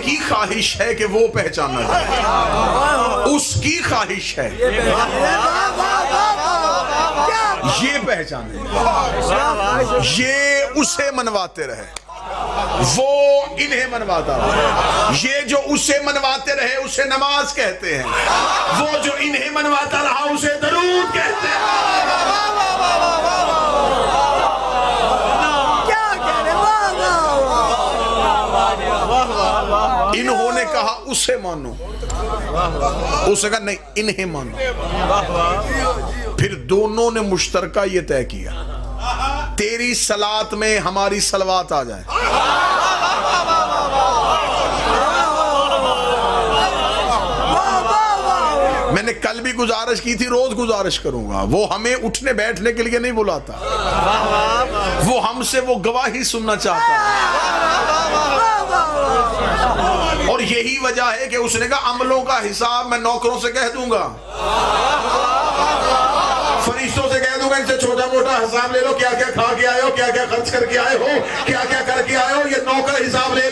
کی خواہش ہے کہ وہ پہچانا جائے، اس کی خواہش ہے یہ پہچانے، یہ اسے منواتے رہے، وہ انہیں منواتا رہا۔ یہ جو اسے منواتے رہے اسے نماز کہتے ہیں، وہ جو انہیں منواتا رہا اسے درود کہتے ہیں۔ انہوں نے کہا اسے مانو، اس نے کہا نہیں انہیں مانو۔ پھر دونوں نے مشترکہ یہ طے کیا تیری صلات میں ہماری صلوات آ جائے۔ میں نے کل بھی گزارش کی تھی، روز گزارش کروں گا، وہ ہمیں اٹھنے بیٹھنے کے لیے نہیں بلاتا، وہ ہم سے وہ گواہی سننا چاہتا ہے۔ اور یہی وجہ ہے کہ اس نے کہا عملوں کا حساب میں نوکروں سے کہہ دوں گا، فرشتوں سے کہہ دوں گا ان سے چھوٹا موٹا حساب لے لو، کیا کیا کھا کے آئے ہو، کیا کیا خرچ کر کے آئے ہو، کیا کیا کر کے آئے ہو، یہ نوکر حساب لے